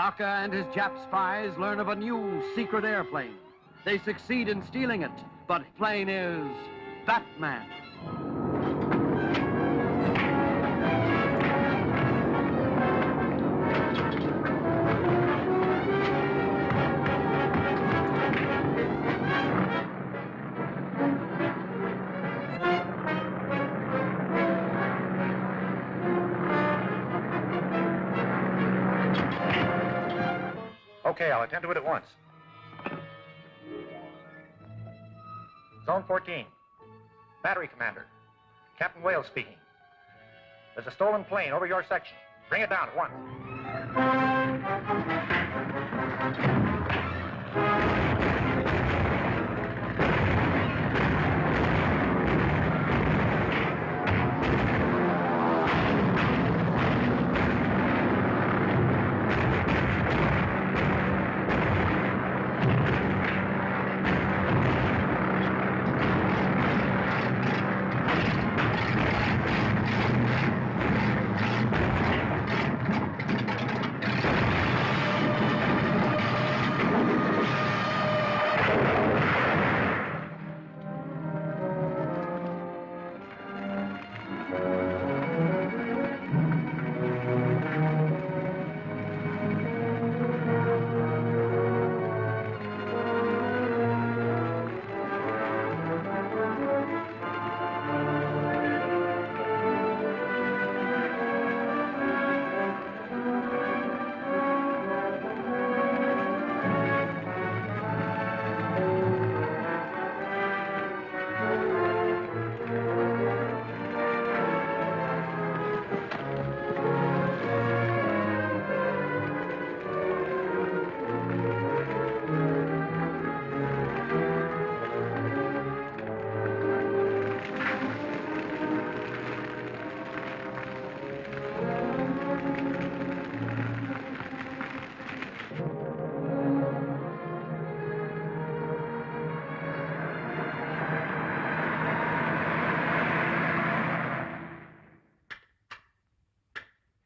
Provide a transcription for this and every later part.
Daka and his Jap spies learn of a new secret airplane. They succeed in stealing it, but plane is Batman. Okay, I'll attend to it at once. Zone 14. Battery Commander. Captain Wales speaking. There's a stolen plane over your section. Bring it down at once.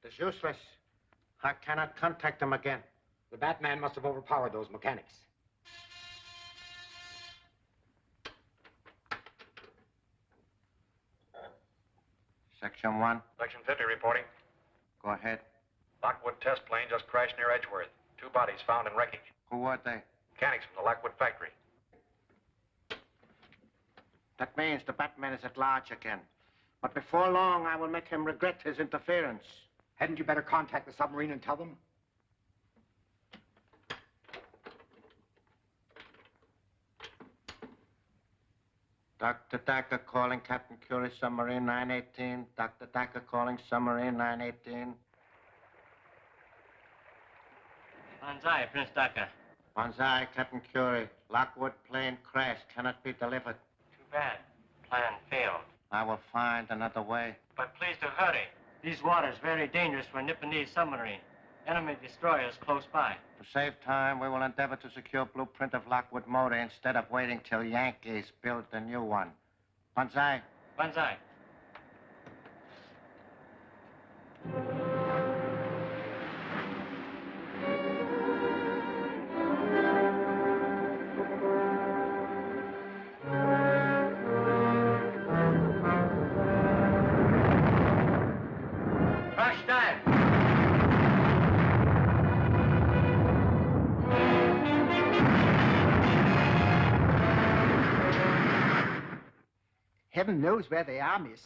It's useless. I cannot contact them again. The Batman must have overpowered those mechanics. Section 1. Section 50 reporting. Go ahead. Lockwood test plane just crashed near Edgeworth. 2 bodies found in wreckage. Who were they? Mechanics from the Lockwood factory. That means the Batman is at large again. But before long, I will make him regret his interference. Hadn't you better contact the submarine and tell them? Dr. Dacker calling Captain Curie, submarine 918. Dr. Dacker calling submarine 918. Banzai, Prince Dacker. Banzai, Captain Curie. Lockwood plane crashed. Cannot be delivered. Too bad. Plan failed. I will find another way. But please to hurry. These waters very dangerous for a Nipponese submarine. Enemy destroyers close by. To save time, we will endeavor to secure blueprint of Lockwood motor instead of waiting till Yankees build the new one. Banzai. Banzai. Crash time. Heaven knows where they are, miss.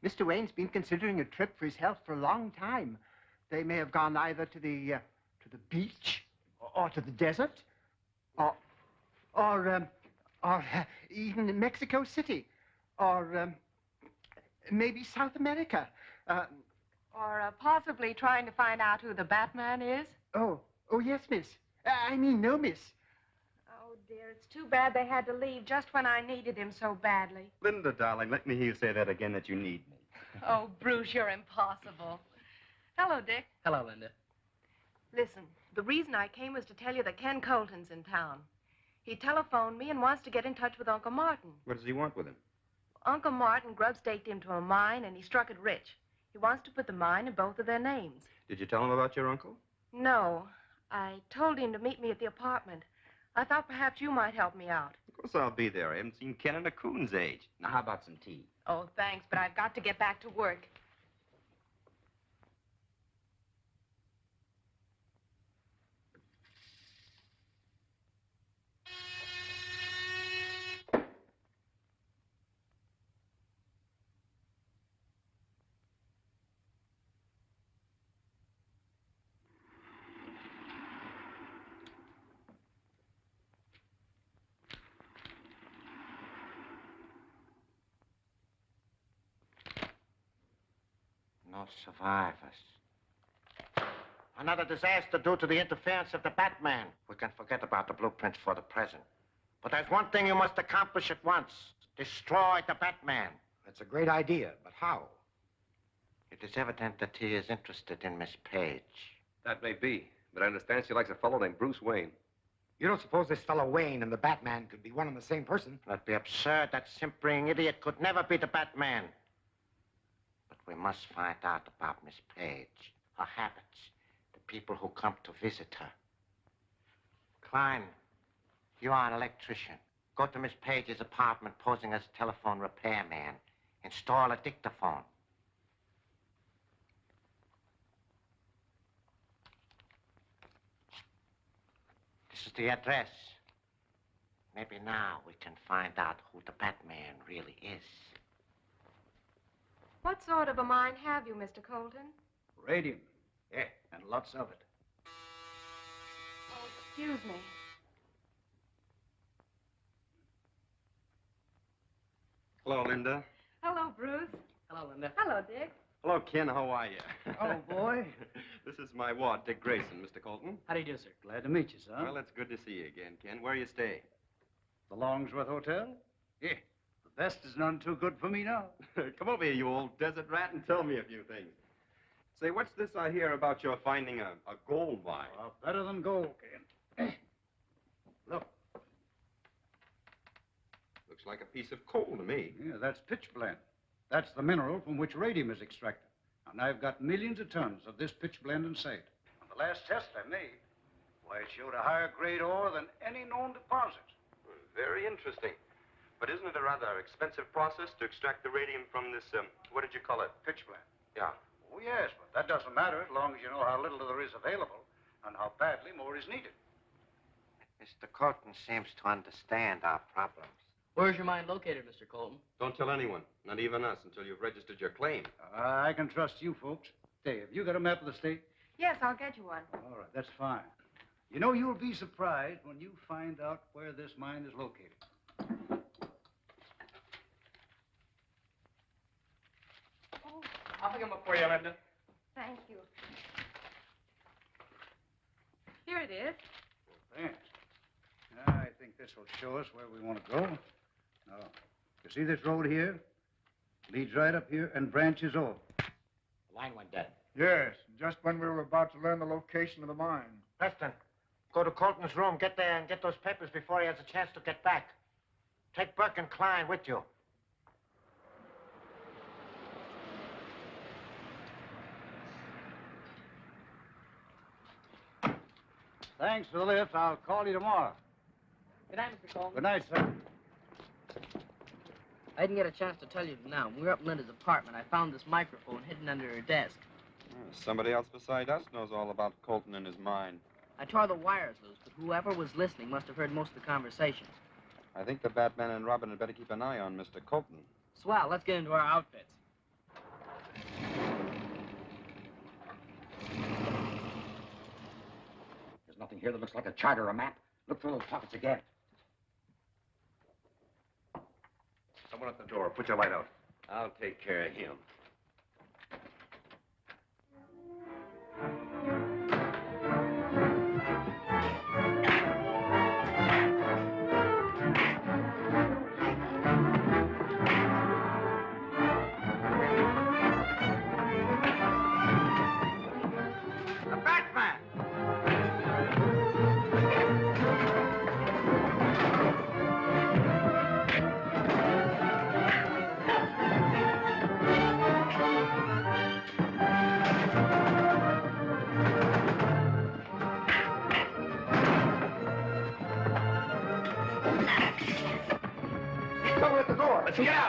Mr. Wayne's been considering a trip for his health for a long time. They may have gone either to the beach or to the desert or even in Mexico City or maybe South America. Or possibly trying to find out who the Batman is. Oh, yes, miss. I mean, no, miss. Oh, dear, it's too bad they had to leave just when I needed him so badly. Linda, darling, let me hear you say that again, that you need me. Oh, Bruce, you're impossible. Hello, Dick. Hello, Linda. Listen, the reason I came was to tell you that Ken Colton's in town. He telephoned me and wants to get in touch with Uncle Martin. What does he want with him? Uncle Martin grub-staked him to a mine, and he struck it rich. He wants to put the mine in both of their names. Did you tell him about your uncle? No. I told him to meet me at the apartment. I thought perhaps you might help me out. Of course I'll be there. I haven't seen Ken in a coon's age. Now, how about some tea? Oh, thanks, but I've got to get back to work. No survivors. Another disaster due to the interference of the Batman. We can forget about the blueprints for the present. But there's one thing you must accomplish at once. Destroy the Batman. That's a great idea, but how? It is evident that he is interested in Miss Page. That may be, but I understand she likes a fellow named Bruce Wayne. You don't suppose this fellow Wayne and the Batman could be one and the same person? That'd be absurd. That simpering idiot could never be the Batman. But we must find out about Miss Page, her habits, the people who come to visit her. Klein, you are an electrician. Go to Miss Page's apartment posing as a telephone repairman. Install a dictaphone. This is the address. Maybe now we can find out who the Batman really is. What sort of a mind have you, Mr. Colton? Radium. Yeah, and lots of it. Oh, excuse me. Hello, Linda. Hello, Bruce. Hello, Linda. Hello, Dick. Hello, Ken. How are you? Oh, boy. This is my ward, Dick Grayson, Mr. Colton. How do you do, sir? Glad to meet you, son. Well, it's good to see you again, Ken. Where you stay? The Longsworth Hotel? Yeah. The best is none too good for me now. Come over here, you old desert rat, and tell me a few things. Say, what's this I hear about your finding a gold mine? Well, better than gold, Ken. Look. Looks like a piece of coal to me. Yeah, that's pitchblende. That's the mineral from which radium is extracted. And I've got millions of tons of this pitchblende in sight. On the last test I made, why, it showed a higher grade ore than any known deposit. Very interesting. But isn't it a rather expensive process to extract the radium from this, what did you call it? Pitchblende. Yeah. Oh, yes, but that doesn't matter as long as you know how little there is available and how badly more is needed. Mr. Colton seems to understand our problems. Where's your mine located, Mr. Colton? Don't tell anyone, not even us, until you've registered your claim. I can trust you folks. Hey, have you got a map of the state? Yes, I'll get you one. All right, that's fine. You know, you'll be surprised when you find out where this mine is located. Oh, I'll pick them up for you, Linda. thank you. Here it is. Thanks. I think this will show us where we want to go. Now, you see this road here? Leads right up here and branches off. The line went dead. Yes, just when we were about to learn the location of the mine. Preston, go to Colton's room. Get there and get those papers before he has a chance to get back. Take Burke and Klein with you. Thanks for the lift. I'll call you tomorrow. Good night, Mr. Colton. Good night, sir. I didn't get a chance to tell you now. When we were up in Linda's apartment, I found this microphone hidden under her desk. Somebody else beside us knows all about Colton and his mine. I tore the wires loose, but whoever was listening must have heard most of the conversation. I think the Batman and Robin had better keep an eye on Mr. Colton. Swell, let's get into our outfits. There's nothing here that looks like a chart or a map. Look through those pockets again. Someone at the door. Put your light out. I'll take care of him. The Batman!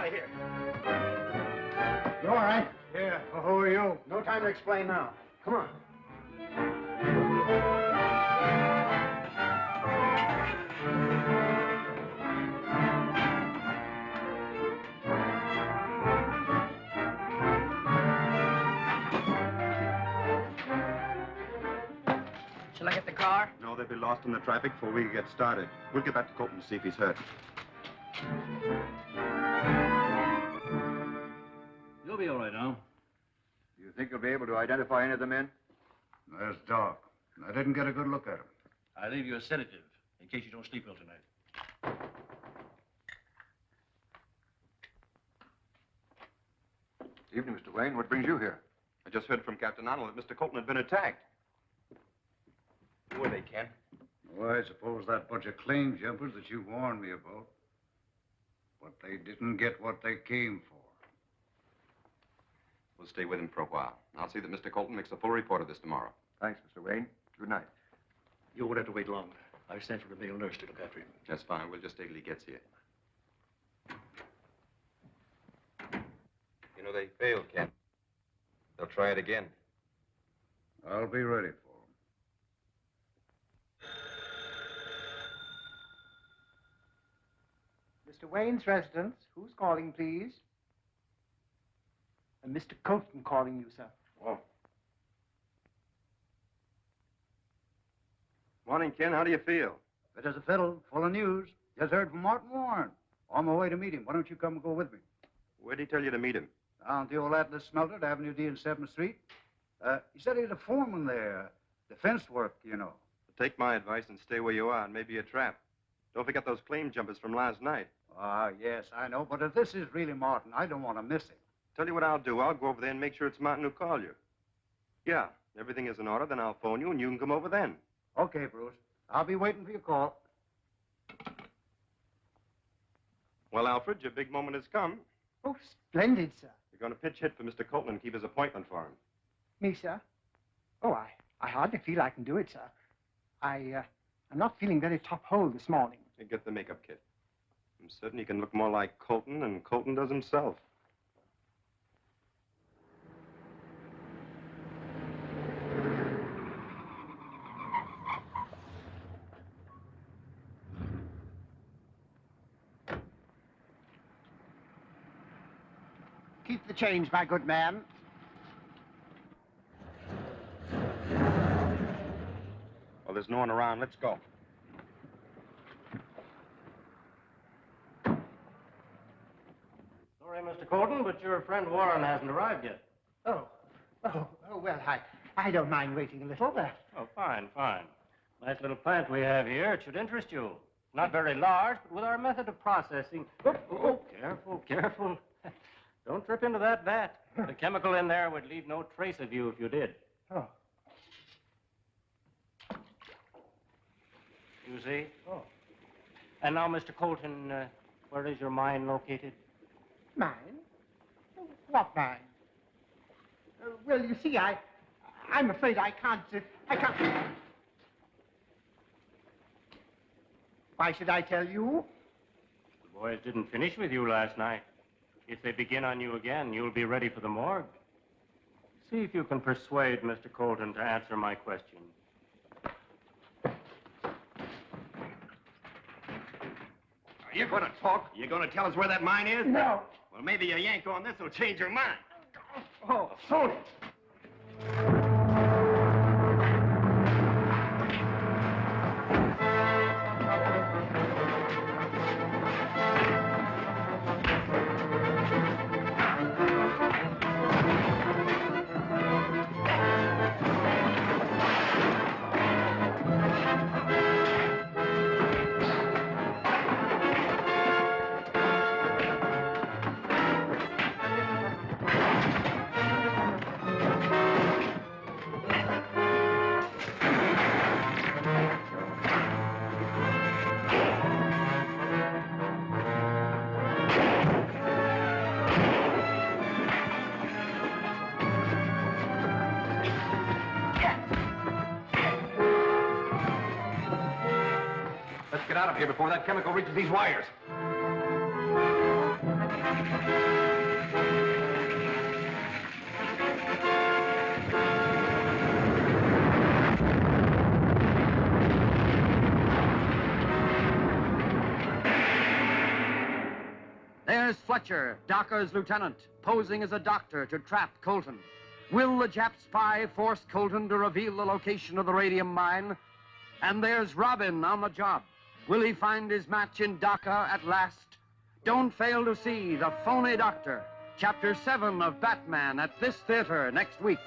out of here. You all right? Yeah. Well, who are you? No time to explain now. Come on. Shall I get the car? No, they'll be lost in the traffic before we get started. We'll get back to Colton to see if he's hurt. You'll be all right now. You think you'll be able to identify any of the men? There's Doc. I didn't get a good look at him. I'll leave you a sedative in case you don't sleep well tonight. Evening, Mr. Wayne. What brings you here? I just heard from Captain Arnold that Mr. Colton had been attacked. Who are they, Ken? Well, I suppose that bunch of claim jumpers that you warned me about. But they didn't get what they came for. We'll stay with him for a while. I'll see that Mr. Colton makes a full report of this tomorrow. Thanks, Mr. Wayne. Good night. You won't have to wait long. I sent for the male nurse to look after him. That's fine. We'll just stay till he gets here. You know, they failed, Ken. They'll try it again. I'll be ready for him. Mr. Wayne's residence. Who's calling, please? Mr. Colton calling you, sir. Oh. Morning, Ken. How do you feel? Fit as a fiddle, full of news. Just heard from Martin Warren. On my way to meet him. Why don't you come and go with me? Where'd he tell you to meet him? Down at the old Atlas smelter at Avenue D and 7th Street. He said he's a foreman there. Defense work, you know. Take my advice and stay where you are. It may be a trap. Don't forget those claim jumpers from last night. Ah, yes, I know. But if this is really Martin, I don't want to miss him. Tell you what I'll do. I'll go over there and make sure it's Martin who called you. Yeah, everything is in order. Then I'll phone you and you can come over then. Okay, Bruce. I'll be waiting for your call. Well, Alfred, your big moment has come. Oh, splendid, sir. You're going to pitch hit for Mr. Colton and keep his appointment for him. Me, sir? Oh, I hardly feel I can do it, sir. I'm not feeling very top hole this morning. You get the makeup kit. I'm certain he can look more like Colton than Colton does himself. Keep the change, my good man. Well, there's no one around. Let's go. Sorry, Mr. Colton, but your friend Warren hasn't arrived yet. Oh, well, I don't mind waiting a little, but... Oh, fine, fine. Nice little plant we have here. It should interest you. Not very large, but with our method of processing... Oh, careful, careful. Don't trip into that vat. The chemical in there would leave no trace of you if you did. Oh. You see? Oh. And now, Mr. Colton, where is your mine located? Mine? What mine? Well, you see, I'm afraid I can't... Why should I tell you? The boys didn't finish with you last night. If they begin on you again, you'll be ready for the morgue. See if you can persuade Mr. Colton to answer my question. Are you going to talk? You going to tell us where that mine is? No. Well, maybe a yank on this will change your mind. Oh, phony. Let's get out of here before that chemical reaches these wires. there's Fletcher, Docker's lieutenant, posing as a doctor to trap Colton. Will the Jap spy force Colton to reveal the location of the radium mine? And there's Robin on the job. Will he find his match in Docker at last? Don't fail to see The Phony Doctor, Chapter 7 of Batman at this theater next week.